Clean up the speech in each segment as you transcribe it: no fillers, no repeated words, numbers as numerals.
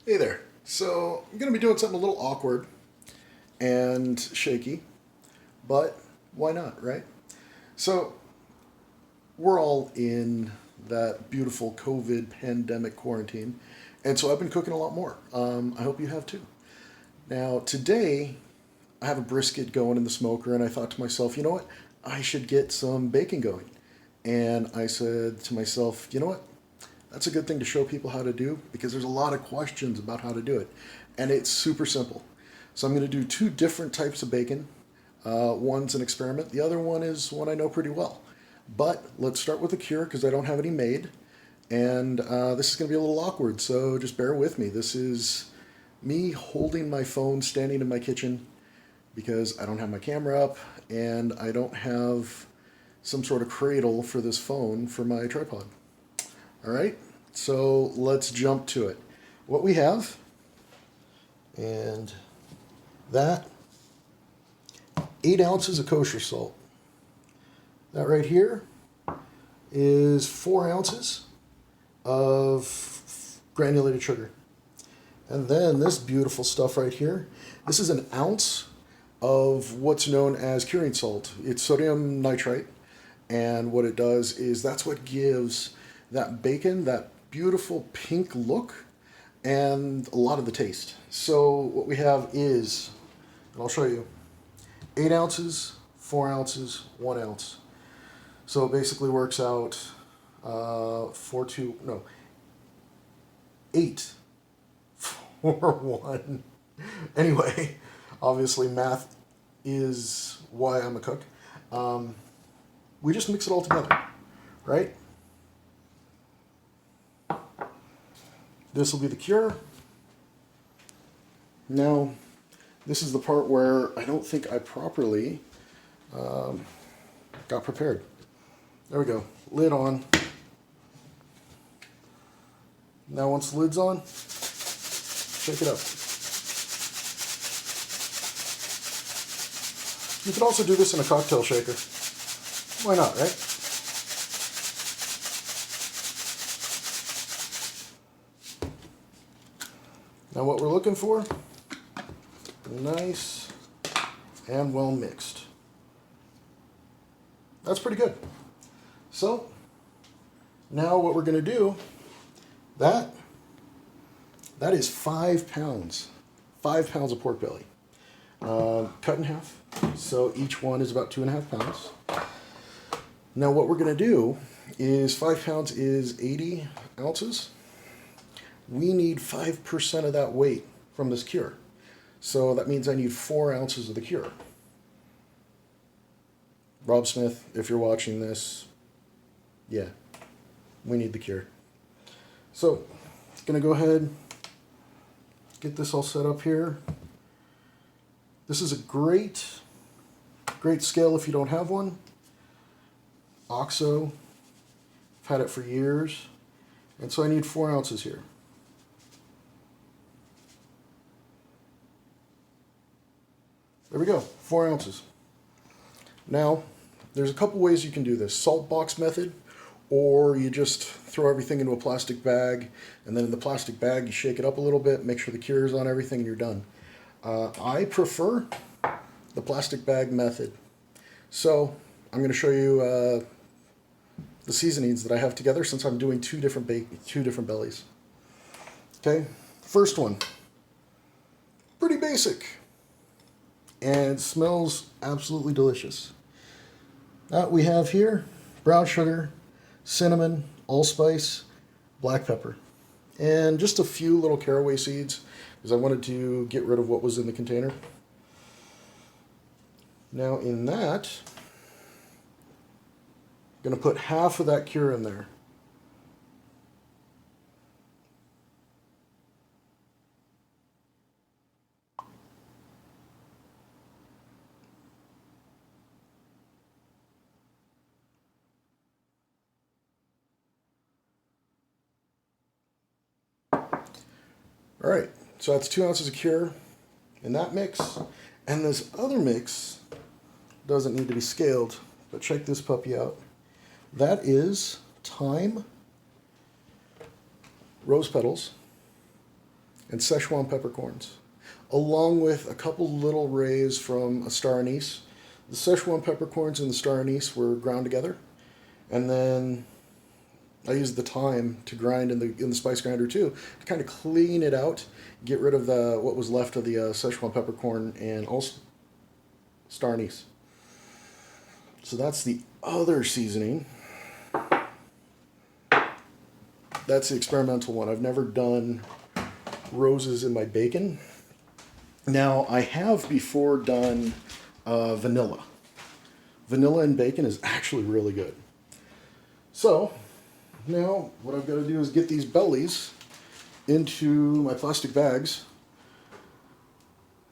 Hey there. So, I'm going to be doing something a little awkward and shaky, but why not, right? So, we're all in that beautiful COVID pandemic quarantine, and so I've been cooking a lot more. I hope you have too. Now, today, I have a brisket going in the smoker, and I thought to myself, you know what? I should get some bacon going. And I said to myself, you know what? That's a good thing to show people how to do because there's a lot of questions about how to do it. And it's super simple. So I'm going to do two different types of bacon. One's an experiment, the other one is one I know pretty well. But let's start with the cure because I don't have any made. And this is going to be a little awkward, so just bear with me. This is me holding my phone standing in my kitchen because I don't have my camera up and I don't have some sort of cradle for this phone for my tripod. All right, so let's jump to it. What we have, and that 8 ounces of kosher salt. That right here is 4 ounces of granulated sugar. And then this beautiful stuff right here, this is an ounce of what's known as curing salt. It's sodium nitrite, and what it does is that's what gives that bacon that beautiful pink look and a lot of the taste. So what we have is, and I'll show you, 8 ounces, 4 ounces, 1 ounce. So it basically works out 8 for 1. Anyway, obviously math is why I'm a cook. We just mix it all together, right? This will be the cure. Now, this is the part where I don't think I properly got prepared. There we go. Lid on. Now once the lid's on, shake it up. You could also do this in a cocktail shaker. Why not, right? Now what we're looking for, nice and well mixed. That's pretty good. So now what we're going to do, that is 5 pounds. 5 pounds of pork belly. Cut in half. So each one is about 2.5 pounds. Now what we're going to do is 5 pounds is 80 ounces. We need 5% of that weight from this cure. So that means I need 4 ounces of the cure. Rob Smith, if you're watching this, yeah, we need the cure. So, gonna go ahead, get this all set up here. This is a great scale if you don't have one. OXO, I've had it for years. And so I need 4 ounces here. There we go, 4 ounces. Now, there's a couple ways you can do this. Salt box method, or you just throw everything into a plastic bag, and then in the plastic bag you shake it up a little bit, make sure the cure is on everything, and you're done. I prefer the plastic bag method. So, I'm going to show you the seasonings that I have together since I'm doing two different bellies. Okay, first one, pretty basic, and smells absolutely delicious. We have here brown sugar, cinnamon, allspice, black pepper, and just a few little caraway seeds because I wanted to get rid of what was in the container. Now in that, I'm going to put half of that cure in there. All right, so that's 2 ounces of cure in that mix. And this other mix doesn't need to be scaled, but check this puppy out. That is thyme, rose petals, and Szechuan peppercorns, along with a couple little rays from a star anise. The Szechuan peppercorns and the star anise were ground together, and then I used the thyme to grind in the spice grinder too, to kind of clean it out, get rid of the what was left of the Szechuan peppercorn and also star anise. So that's the other seasoning. That's the experimental one. I've never done roses in my bacon. Now, I have before done vanilla. Vanilla in bacon is actually really good. So, now what I've got to do is get these bellies into my plastic bags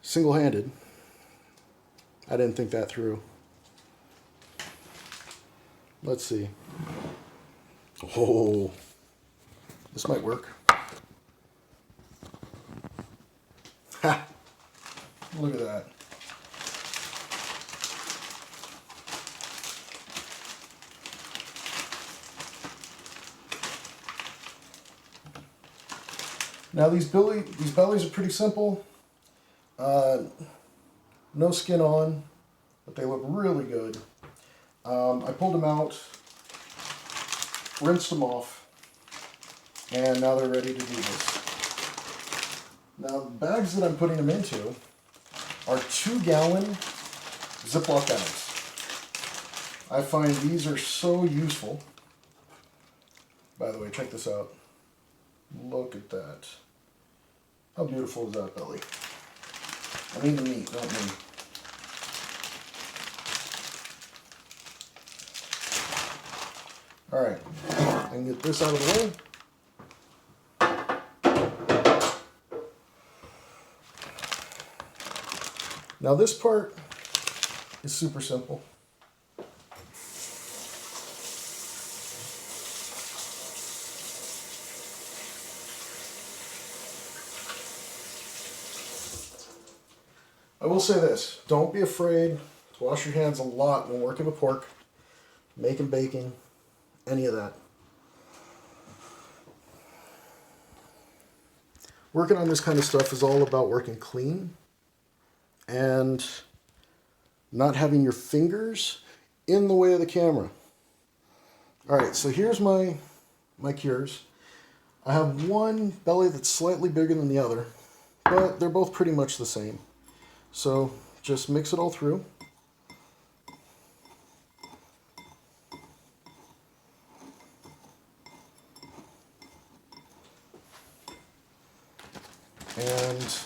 single-handed. I didn't think that through. Let's see. Oh, this might work. Ha! Look at that. Now these bellies are pretty simple. No skin on, but they look really good. I pulled them out, rinsed them off, and now they're ready to do this. Now the bags that I'm putting them into are 2-gallon Ziploc bags. I find these are so useful. By the way, check this out. Look at that. How beautiful is that belly? I mean the meat, not me. Alright, I can get this out of the way. Now this part is super simple. I will say this, don't be afraid to wash your hands a lot when working with pork, making bacon, any of that. Working on this kind of stuff is all about working clean and not having your fingers in the way of the camera. Alright, so here's my cures. I have one belly that's slightly bigger than the other, but they're both pretty much the same. So just mix it all through. And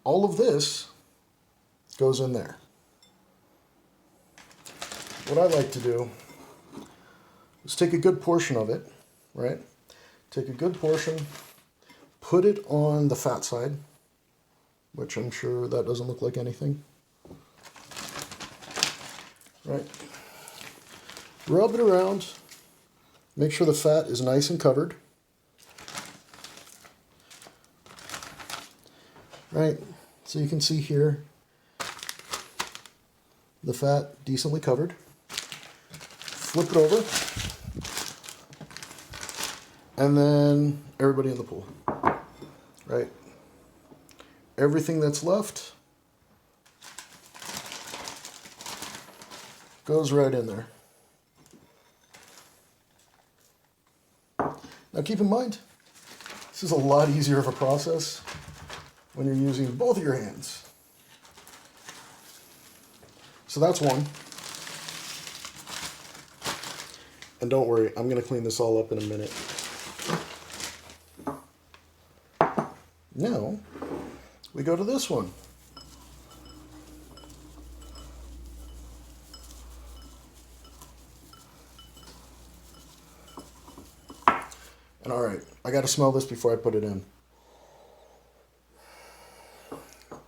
all of this goes in there. What I like to do is take a good portion of it, right? Take a good portion, put it on the fat side, which I'm sure that doesn't look like anything. Right? Rub it around. Make sure the fat is nice and covered. Right? So you can see here the fat decently covered. Flip it over. And then everybody in the pool. Right? Everything that's left goes right in there. Now keep in mind, this is a lot easier of a process when you're using both of your hands. So that's one. And don't worry, I'm going to clean this all up in a minute. Now, we go to this one. And all right, I got to smell this before I put it in.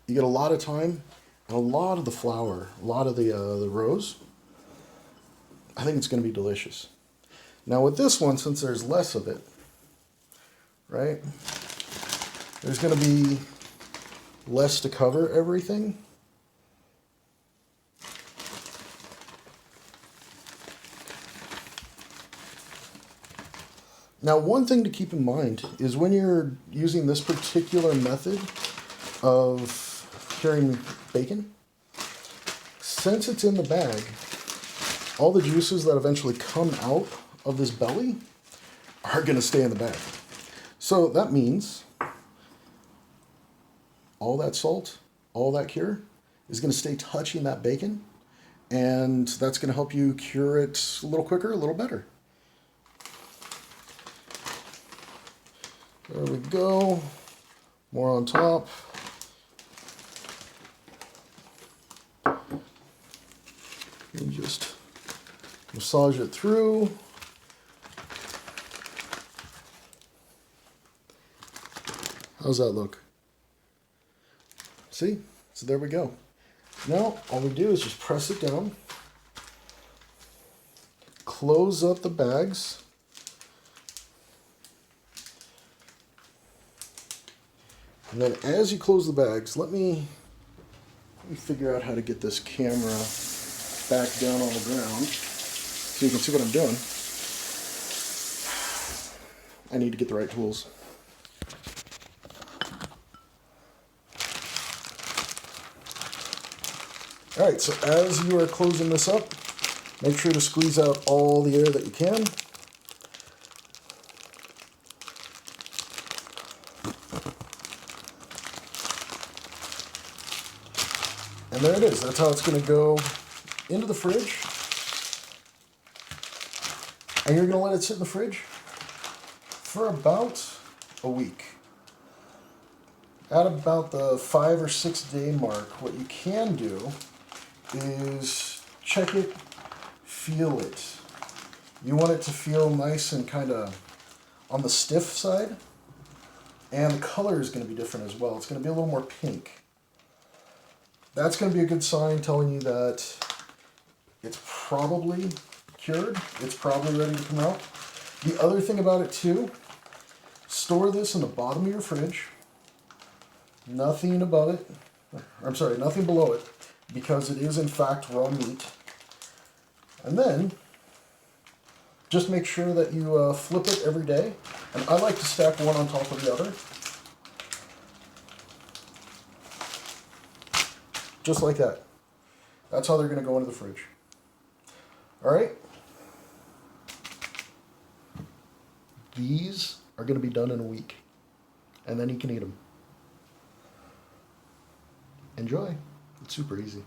You get a lot of thyme and a lot of the flour, a lot of the rose. I think it's going to be delicious. Now with this one, since there's less of it, right, there's going to be less to cover everything. Now, one thing to keep in mind is when you're using this particular method of curing bacon, since it's in the bag, all the juices that eventually come out of this belly are going to stay in the bag. So that means all that salt, all that cure is going to stay touching that bacon, and that's going to help you cure it a little quicker, a little better. There we go. More on top. And just massage it through. How's that look? See? So there we go. Now all we do is just press it down, close up the bags, and then as you close the bags, let me figure out how to get this camera back down on the ground so you can see what I'm doing. I need to get the right tools. All right, so as you are closing this up, make sure to squeeze out all the air that you can. And there it is. That's how it's going to go into the fridge. And you're going to let it sit in the fridge for about a week. At about the 5 or 6 day mark, what you can do is check it, feel it. You want it to feel nice and kind of on the stiff side. And the color is going to be different as well. It's going to be a little more pink. That's going to be a good sign telling you that it's probably cured. It's probably ready to come out. The other thing about it too, store this in the bottom of your fridge. Nothing above it. I'm sorry, nothing below it, because it is in fact raw meat. And then just make sure that you flip it every day. And I like to stack one on top of the other. Just like that. That's how they're going to go into the fridge. All right. These are going to be done in a week. And then you can eat them. Enjoy. It's super easy.